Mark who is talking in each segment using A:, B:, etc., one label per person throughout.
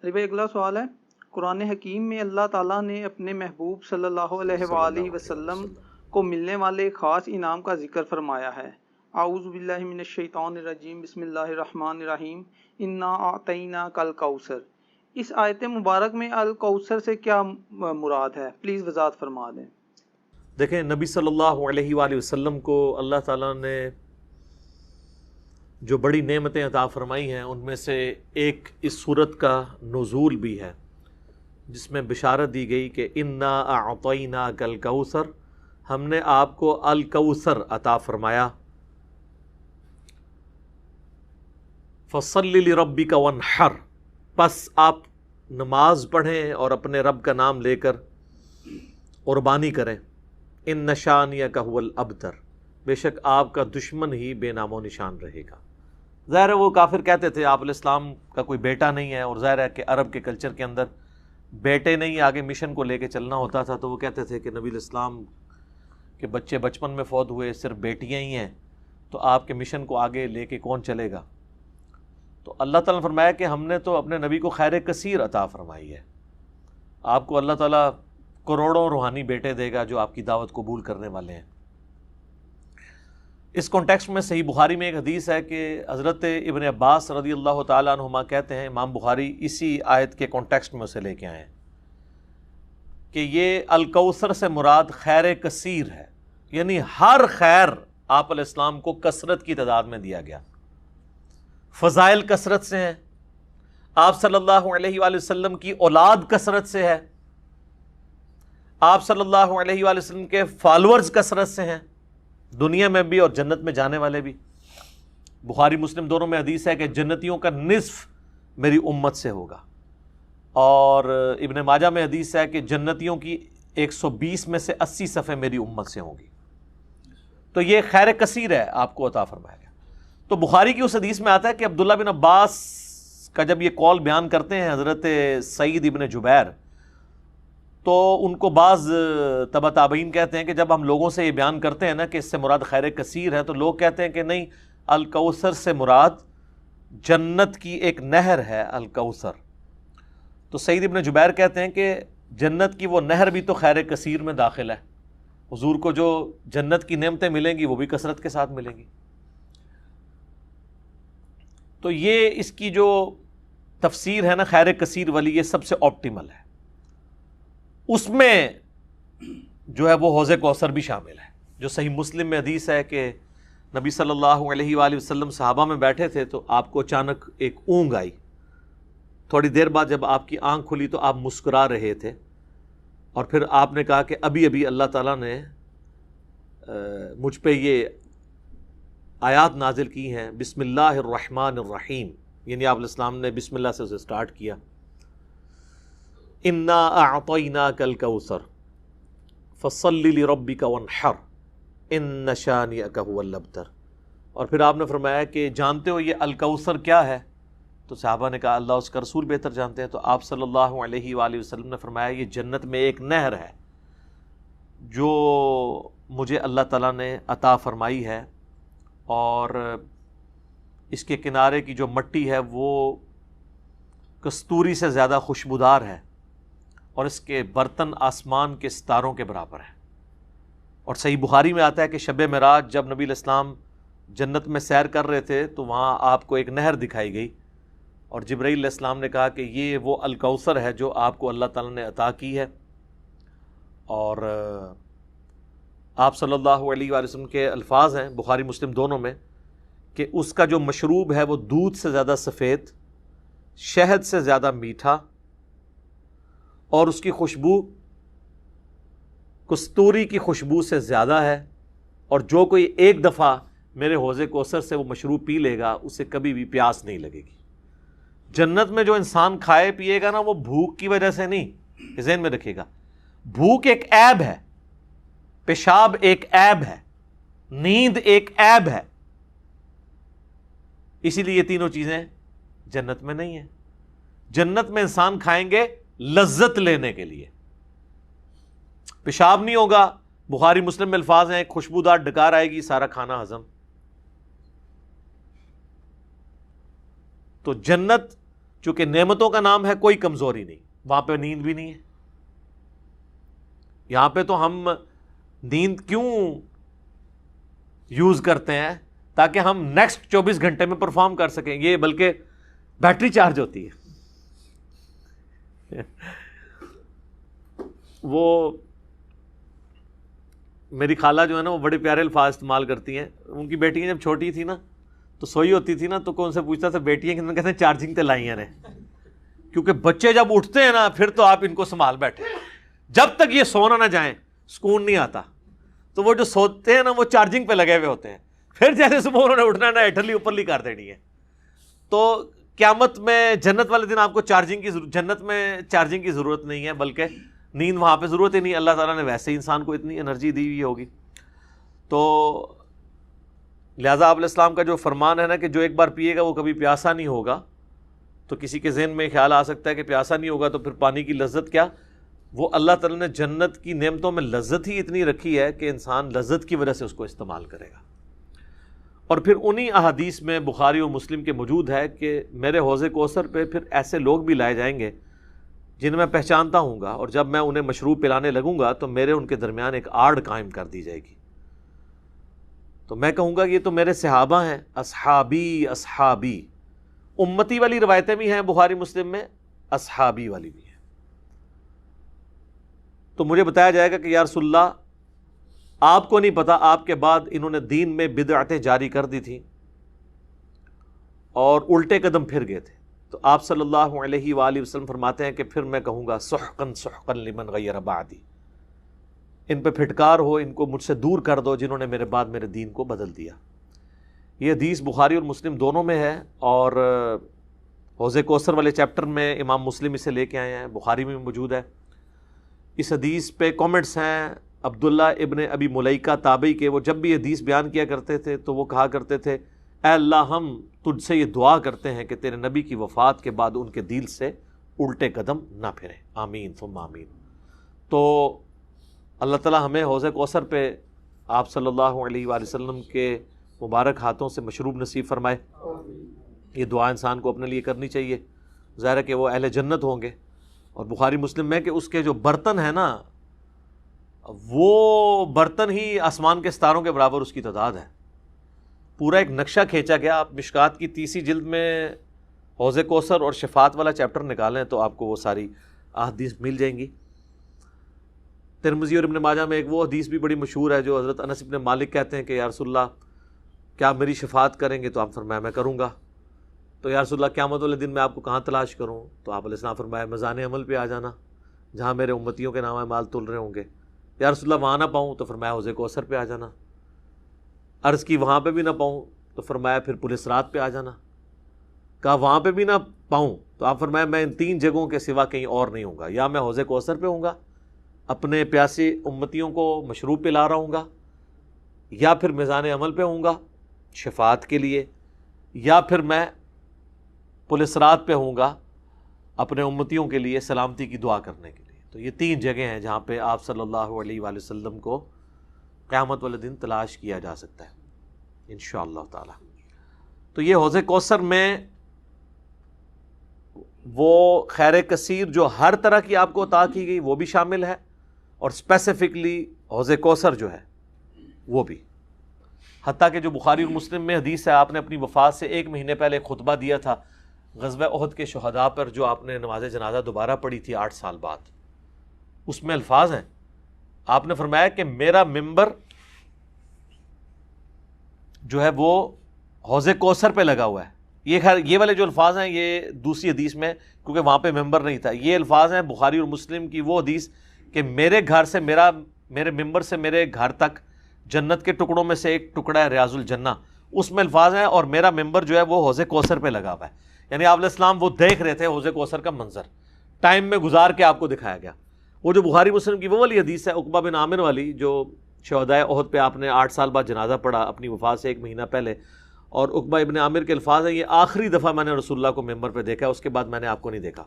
A: علی بھائی اگلا سوال ہے، قرآن حکیم میں اللہ تعالیٰ نے اپنے محبوب صلی اللہ علیہ وآلہ وسلم کو ملنے والے خاص انعام کا ذکر فرمایا ہے۔ اعوذ باللہ من الشیطان الرجیم، بسم اللہ الرحمن الرحیم، انا اعطیناک الکوثر۔ اس آیت مبارک میں الکوثر سے کیا مراد ہے؟ پلیز وضاحت فرما دیں۔
B: دیکھیں، نبی صلی اللہ علیہ وآلہ وسلم کو اللہ تعالیٰ نے جو بڑی نعمتیں عطا فرمائی ہیں ان میں سے ایک اس صورت کا نزول بھی ہے، جس میں بشارت دی گئی کہ انا اعطیناک الکوثر، ہم نے آپ کو الکوثر عطا فرمایا۔ فصل لربک وانحر، پس آپ نماز پڑھیں اور اپنے رب کا نام لے کر قربانی کریں۔ ان شانئک ھو الابتر، بے شک آپ کا دشمن ہی بے نام و نشان رہے گا۔ ظاہر ہے وہ کافر کہتے تھے آپ علیہ السلام کا کوئی بیٹا نہیں ہے، اور ظاہر ہے کہ عرب کے کلچر کے اندر بیٹے نہیں آگے مشن کو لے کے چلنا ہوتا تھا، تو وہ کہتے تھے کہ نبی علیہ السلام کے بچے بچپن میں فوت ہوئے، صرف بیٹیاں ہی ہیں، تو آپ کے مشن کو آگے لے کے کون چلے گا؟ تو اللہ تعالیٰ نے فرمایا کہ ہم نے تو اپنے نبی کو خیر کثیر عطا فرمائی ہے، آپ کو اللہ تعالیٰ کروڑوں روحانی بیٹے دے گا جو آپ کی دعوت قبول کرنے والے ہیں۔ اس کانٹیکسٹ میں صحیح بخاری میں ایک حدیث ہے کہ حضرت ابن عباس رضی اللہ تعالیٰ عنہما کہتے ہیں، امام بخاری اسی آیت کے کانٹیکسٹ میں اسے لے کے آئے ہیں، کہ یہ الکوثر سے مراد خیر کثیر ہے، یعنی ہر خیر آپ علیہ السلام کو کثرت کی تعداد میں دیا گیا، فضائل کثرت سے ہیں، آپ صلی اللہ علیہ وآلہ وسلم کی اولاد کثرت سے ہے، آپ صلی اللہ علیہ وآلہ وسلم کے فالورز کثرت سے ہیں، دنیا میں بھی اور جنت میں جانے والے بھی۔ بخاری مسلم دونوں میں حدیث ہے کہ جنتیوں کا نصف میری امت سے ہوگا، اور ابن ماجہ میں حدیث ہے کہ جنتیوں کی 120 میں سے 80 صفحے میری امت سے ہوں گی۔ تو یہ خیر کثیر ہے آپ کو عطا فرمایا گیا۔ تو بخاری کی اس حدیث میں آتا ہے کہ عبداللہ بن عباس کا جب یہ قول بیان کرتے ہیں حضرت سعید ابن جبیر، تو ان کو بعض تبع تابعین کہتے ہیں کہ جب ہم لوگوں سے یہ بیان کرتے ہیں نا کہ اس سے مراد خیر کثیر ہے، تو لوگ کہتے ہیں کہ نہیں، الکوثر سے مراد جنت کی ایک نہر ہے الکوثر۔ تو سعید ابن جبیر کہتے ہیں کہ جنت کی وہ نہر بھی تو خیر کثیر میں داخل ہے، حضور کو جو جنت کی نعمتیں ملیں گی وہ بھی کثرت کے ساتھ ملیں گی۔ تو یہ اس کی جو تفسیر ہے نا خیر کثیر والی، یہ سب سے آپٹیمل ہے۔ اس میں جو ہے وہ حوض کوثر بھی شامل ہے، جو صحیح مسلم میں حدیث ہے کہ نبی صلی اللہ علیہ وآلہ وسلم صحابہ میں بیٹھے تھے تو آپ کو اچانک ایک اونگ آئی، تھوڑی دیر بعد جب آپ کی آنکھ کھلی تو آپ مسکرا رہے تھے، اور پھر آپ نے کہا کہ ابھی ابھی اللہ تعالیٰ نے مجھ پہ یہ آیات نازل کی ہیں، بسم اللہ الرحمن الرحیم، یعنی آپ علیہ السلام نے بسم اللہ سے اسے سٹارٹ کیا، انا اعطیناک الکوثر فصل لربک وانحر ان شانئک ھو الابتر۔ اور پھر آپ نے فرمایا کہ جانتے ہو یہ الکوثر کیا ہے؟ تو صحابہ نے کہا اللہ اس کا رسول بہتر جانتے ہیں۔ تو آپ صلی اللہ علیہ وآلہ وسلم نے فرمایا یہ جنت میں ایک نہر ہے جو مجھے اللہ تعالیٰ نے عطا فرمائی ہے، اور اس کے کنارے کی جو مٹی ہے وہ کستوری سے زیادہ خوشبودار ہے، اور اس کے برتن آسمان کے ستاروں کے برابر ہیں۔ اور صحیح بخاری میں آتا ہے کہ شب معراج جب نبی علیہ السلام جنت میں سیر کر رہے تھے تو وہاں آپ کو ایک نہر دکھائی گئی، اور جبرائیل علیہ السلام نے کہا کہ یہ وہ الکوثر ہے جو آپ کو اللہ تعالیٰ نے عطا کی ہے۔ اور آپ صلی اللہ علیہ وآلہ وسلم کے الفاظ ہیں بخاری مسلم دونوں میں کہ اس کا جو مشروب ہے وہ دودھ سے زیادہ سفید، شہد سے زیادہ میٹھا، اور اس کی خوشبو کستوری کی خوشبو سے زیادہ ہے، اور جو کوئی ایک دفعہ میرے حوض کوثر سے وہ مشروب پی لے گا اسے کبھی بھی پیاس نہیں لگے گی۔ جنت میں جو انسان کھائے پیے گا نا وہ بھوک کی وجہ سے نہیں، ذہن میں رکھیے گا، بھوک ایک عیب ہے، پیشاب ایک عیب ہے، نیند ایک عیب ہے، اسی لیے یہ تینوں چیزیں جنت میں نہیں ہیں۔ جنت میں انسان کھائیں گے لذت لینے کے لیے، پیشاب نہیں ہوگا، بخاری مسلم میں الفاظ ہیں خوشبودار ڈکار آئے گی، سارا کھانا ہضم۔ تو جنت چونکہ نعمتوں کا نام ہے کوئی کمزوری نہیں، وہاں پہ نیند بھی نہیں ہے. یہاں پہ تو ہم نیند کیوں یوز کرتے ہیں؟ تاکہ ہم نیکسٹ 24 گھنٹے میں پرفارم کر سکیں. یہ بلکہ بیٹری چارج ہوتی ہے. وہ میری خالہ جو ہے نا وہ بڑے پیارے الفاظ استعمال کرتی ہیں. ان کی بیٹیاں جب چھوٹی تھی نا تو سوئی ہوتی تھی نا تو کون سے پوچھتا تھا بیٹیاں کتنے، کہتے ہیں چارجنگ تے لائیاں نے. کیونکہ بچے جب اٹھتے ہیں نا پھر تو آپ ان کو سنبھال بیٹھے، جب تک یہ سونا نہ جائیں سکون نہیں آتا. تو وہ جو سوتے ہیں نا وہ چارجنگ پہ لگے ہوئے ہوتے ہیں، پھر جیسے صبح انہوں نے اٹھنا ہے نا اٹھلی اوپرلی کر دینی ہے. تو قیامت میں جنت والے دن آپ کو جنت میں چارجنگ کی ضرورت نہیں ہے، بلکہ نیند وہاں پہ ضرورت ہی نہیں. اللہ تعالیٰ نے ویسے ہی انسان کو اتنی انرجی دی ہوئی ہوگی. تو لہٰذا آپ علیہ السلام کا جو فرمان ہے نا کہ جو ایک بار پیے گا وہ کبھی پیاسا نہیں ہوگا. تو کسی کے ذہن میں خیال آ سکتا ہے کہ پیاسا نہیں ہوگا تو پھر پانی کی لذت کیا؟ وہ اللہ تعالیٰ نے جنت کی نعمتوں میں لذت ہی اتنی رکھی ہے کہ انسان لذت کی وجہ سے اس کو استعمال کرے گا. اور پھر انہی احادیث میں بخاری و مسلم کے موجود ہے کہ میرے حوض کوثر پہ پھر ایسے لوگ بھی لائے جائیں گے جنہیں میں پہچانتا ہوں گا، اور جب میں انہیں مشروب پلانے لگوں گا تو میرے ان کے درمیان ایک آڑ قائم کر دی جائے گی. تو میں کہوں گا یہ تو میرے صحابہ ہیں، اصحابی اصحابی. امتی والی روایتیں بھی ہیں بخاری مسلم میں، اصحابی والی بھی ہیں. تو مجھے بتایا جائے گا کہ یا رسول اللہ آپ کو نہیں پتا آپ کے بعد انہوں نے دین میں بدعتیں جاری کر دی تھیں اور الٹے قدم پھر گئے تھے. تو آپ صلی اللہ علیہ وآلہ وسلم فرماتے ہیں کہ پھر میں کہوں گا سحقن سحقن لمن غیر بعدی، ان پہ پھٹکار ہو، ان کو مجھ سے دور کر دو جنہوں نے میرے بعد میرے دین کو بدل دیا. یہ حدیث بخاری اور مسلم دونوں میں ہے، اور حوض کوثر والے چیپٹر میں امام مسلم اسے لے کے آئے ہیں، بخاری میں موجود ہے. اس حدیث پہ کامنٹس ہیں عبداللہ ابن ابی ملیکہ تابعی کے. وہ جب بھی حدیث بیان کیا کرتے تھے تو وہ کہا کرتے تھے اے اللہ ہم تجھ سے یہ دعا کرتے ہیں کہ تیرے نبی کی وفات کے بعد ان کے دل سے الٹے قدم نہ پھریں، آمین ثم آمین. تو اللہ تعالیٰ ہمیں حوض کوثر پہ آپ صلی اللہ علیہ وآلہ وسلم کے مبارک ہاتھوں سے مشروب نصیب فرمائے. یہ دعا انسان کو اپنے لیے کرنی چاہیے. ظاہر ہے کہ وہ اہل جنت ہوں گے. اور بخاری مسلم میں کہ اس کے جو برتن ہیں نا وہ برتن ہی آسمان کے ستاروں کے برابر اس کی تعداد ہے. پورا ایک نقشہ کھینچا گیا. آپ مشکات کی 30 جلد میں حوض کوثر اور شفاعت والا چیپٹر نکالیں تو آپ کو وہ ساری احادیث مل جائیں گی. ترمذی اور ابن ماجہ میں ایک وہ حدیث بھی بڑی مشہور ہے جو حضرت انس ابن مالک کہتے ہیں کہ یا رسول اللہ کیا میری شفاعت کریں گے؟ تو آپ فرمایا میں کروں گا. تو یا رسول اللہ قیامت والے دن میں آپ کو کہاں تلاش کروں؟ تو آپ علیہ السلام فرمایا میزان عمل پہ آ جانا جہاں میرے امتیوں کے نام اعمال تل رہے ہوں گے. یا رسول اللہ وہاں نہ پاؤں تو فرمایا حوض کوثر پہ آ جانا. عرض کی وہاں پہ بھی نہ پاؤں تو فرمایا پھر پولیس رات پہ آ جانا. کہا وہاں پہ بھی نہ پاؤں تو آپ فرمایا میں ان 3 جگہوں کے سوا کہیں اور نہیں ہوں گا. یا میں حوض کوثر پہ ہوں گا اپنے پیاسے امتیوں کو مشروب پلا رہا ہوں گا، یا پھر میزان عمل پہ ہوں گا شفاعت کے لیے، یا پھر میں پولیس رات پہ ہوں گا اپنے امتیوں کے لیے سلامتی کی دعا کرنے کے لیے. تو یہ 3 جگہیں ہیں جہاں پہ آپ صلی اللہ علیہ وآلہ وسلم کو قیامت والے دن تلاش کیا جا سکتا ہے انشاءاللہ تعالی. تو یہ حوض کوثر میں وہ خیر کثیر جو ہر طرح کی آپ کو عطا کی گئی وہ بھی شامل ہے، اور اسپیسیفکلی حوض کوثر جو ہے وہ بھی. حتیٰ کہ جو بخاری اور مسلم میں حدیث ہے آپ نے اپنی وفات سے 1 مہینے پہلے خطبہ دیا تھا غزوہ احد کے شہداء پر، جو آپ نے نماز جنازہ دوبارہ پڑھی تھی 8 سال بعد. اس میں الفاظ ہیں آپ نے فرمایا کہ میرا ممبر جو ہے وہ حوض کوثر پہ لگا ہوا ہے. یہ والے جو الفاظ ہیں یہ دوسری حدیث میں، کیونکہ وہاں پہ ممبر نہیں تھا. یہ الفاظ ہیں بخاری اور مسلم کی وہ حدیث کہ میرے گھر سے میرے ممبر سے میرے گھر تک جنت کے ٹکڑوں میں سے ایک ٹکڑا ہے ریاض الجنہ. اس میں الفاظ ہیں اور میرا ممبر جو ہے وہ حوض کوثر پہ لگا ہوا ہے. یعنی آپ علیہ السلام وہ دیکھ رہے تھے حوض کوثر کا منظر، ٹائم میں گزار کے آپ کو دکھایا گیا. وہ جو بخاری مسلم کی وہ والی حدیث ہے عقبہ بن عامر والی، جو شہدائے احد پہ آپ نے 8 سال بعد جنازہ پڑھا اپنی وفات سے 1 مہینہ پہلے. اور عقبہ ابن عامر کے الفاظ ہیں یہ آخری دفعہ میں نے رسول اللہ کو ممبر پہ دیکھا، اس کے بعد میں نے آپ کو نہیں دیکھا.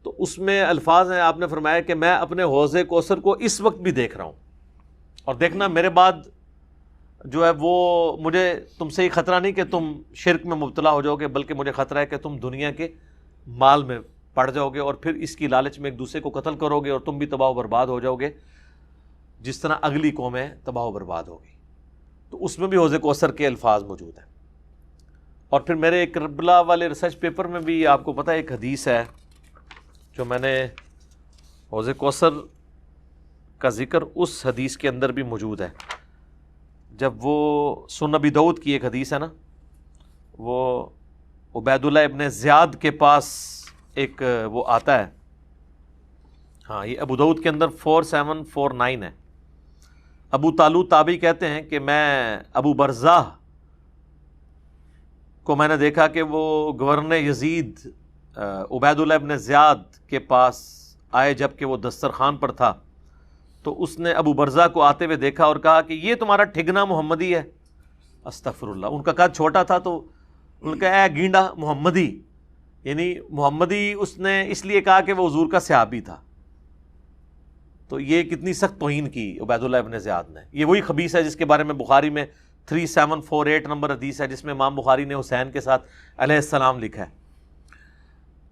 B: تو اس میں الفاظ ہیں آپ نے فرمایا کہ میں اپنے حوض کوثر کو اس وقت بھی دیکھ رہا ہوں، اور دیکھنا میرے بعد جو ہے وہ مجھے تم سے ہی خطرہ نہیں کہ تم شرک میں مبتلا ہو جاؤ گے، بلکہ مجھے خطرہ ہے کہ تم دنیا کے مال میں پڑ جاؤ گے اور پھر اس کی لالچ میں ایک دوسرے کو قتل کرو گے اور تم بھی تباہ و برباد ہو جاؤ گے جس طرح اگلی قومیں تباہ و برباد ہو گئی۔ تو اس میں بھی حوض کوثر کے الفاظ موجود ہیں۔ اور پھر میرے کربلا والے ریسرچ پیپر میں بھی آپ کو پتہ ہے ایک حدیث ہے جو میں نے حوض کوثر کا ذکر اس حدیث کے اندر بھی موجود ہے۔ جب وہ سنن ابی داؤد کی ایک حدیث ہے نا، وہ عبید اللہ ابن زیاد کے پاس ایک وہ آتا ہے، ہاں یہ ابو داؤد کے اندر 4749 ہے۔ ابو طالوت تابعی کہتے ہیں کہ میں ابو برزہ کو میں نے دیکھا کہ وہ گورنر یزید عبید اللہ ابن زیاد کے پاس آئے جب کہ وہ دسترخوان پر تھا، تو اس نے ابو برزہ کو آتے ہوئے دیکھا اور کہا کہ یہ تمہارا ٹھگنا محمدی ہے۔ استغفر اللہ، ان کا قد چھوٹا تھا تو ان کا اے گینڈا محمدی، یعنی محمدی اس نے اس لیے کہا کہ وہ حضور کا صحابی تھا۔ تو یہ کتنی سخت توہین کی عبید اللہ ابن زیاد نے۔ یہ وہی خبیث ہے جس کے بارے میں بخاری میں 3748 نمبر حدیث ہے، جس میں امام بخاری نے حسین کے ساتھ علیہ السلام لکھا ہے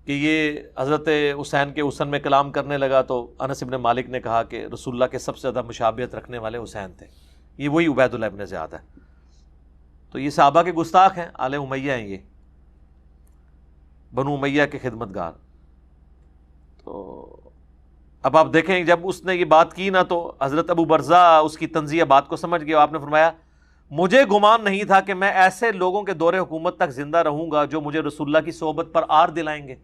B: کہ یہ حضرت حسین کے حسن میں کلام کرنے لگا تو انس ابن مالک نے کہا کہ رسول اللہ کے سب سے زیادہ مشابہت رکھنے والے حسین تھے۔ یہ وہی عبید اللہ ابن زیاد ہے۔ تو یہ صحابہ کے گستاخ ہیں، آل امیہ ہیں، یہ بنو امیہ کے خدمت گار۔ تو اب آپ دیکھیں جب اس نے یہ بات کی نا تو حضرت ابو برزہ اس کی طنزیہ بات کو سمجھ گیا۔ آپ نے فرمایا مجھے گمان نہیں تھا کہ میں ایسے لوگوں کے دور حکومت تک زندہ رہوں گا جو مجھے رسول اللہ کی صحبت پر آر دلائیں گے،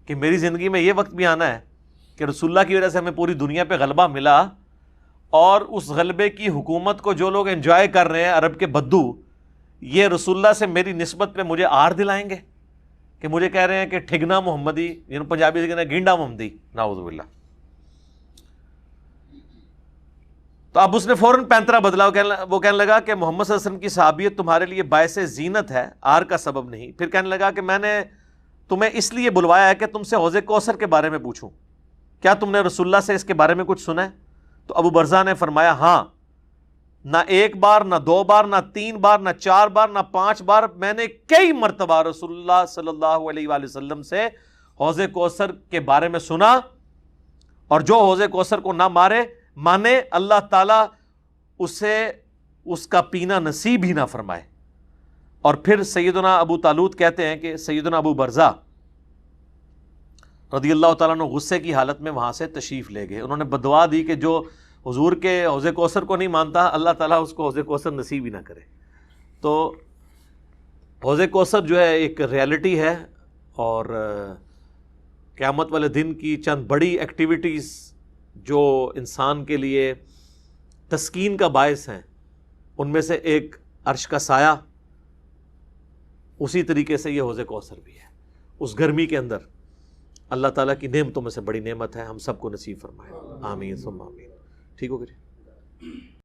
B: کہ میری زندگی میں یہ وقت بھی آنا ہے کہ رسول اللہ کی وجہ سے ہمیں پوری دنیا پہ غلبہ ملا، اور اس غلبے کی حکومت کو جو لوگ انجوائے کر رہے ہیں عرب کے بدو، یہ رسول اللہ سے میری نسبت پہ مجھے آر دلائیں گے، کہ مجھے کہہ رہے ہیں کہ ٹھگنا محمدی، یعنی پنجابی سے کہنا گینڈا محمدی، نعوذ باللہ۔ تو اب اس نے فوراً پینترا بدلا، وہ کہنے لگا کہ محمد صلی اللہ علیہ وسلم کی صحابیت تمہارے لیے باعث زینت ہے، آر کا سبب نہیں۔ پھر کہنے لگا کہ میں نے تمہیں اس لیے بلوایا ہے کہ تم سے حوض کوثر کے بارے میں پوچھوں، کیا تم نے رسول اللہ سے اس کے بارے میں کچھ سنا ہے؟ تو ابو برزہ نے فرمایا ہاں، نہ ایک بار، نہ دو بار، نہ تین بار، نہ چار بار، نہ 5 بار، میں نے کئی مرتبہ رسول اللہ صلی اللہ علیہ وآلہ وسلم سے حوض کوثر کے بارے میں سنا، اور جو حوض کوثر کو نہ مانے اللہ تعالیٰ اسے اس کا پینا نصیب ہی نہ فرمائے۔ اور پھر سیدنا ابو طالوت کہتے ہیں کہ سیدنا ابو برزہ رضی اللہ تعالیٰ عنہ غصے کی حالت میں وہاں سے تشریف لے گئے۔ انہوں نے بدعا دی کہ جو حضور کے حوض کوثر کو نہیں مانتا اللہ تعالیٰ اس کو حوض کوثر نصیب ہی نہ کرے۔ تو حوض کوثر جو ہے ایک ریالٹی ہے، اور قیامت والے دن کی چند بڑی ایکٹیویٹیز جو انسان کے لیے تسکین کا باعث ہیں، ان میں سے ایک عرش کا سایہ، اسی طریقے سے یہ حوض کوثر بھی ہے۔ اس گرمی کے اندر اللہ تعالیٰ کی نعمتوں میں سے بڑی نعمت ہے، ہم سب کو نصیب فرمائے، آمین ثم آمین۔ ٹھیک ہو گیا جی؟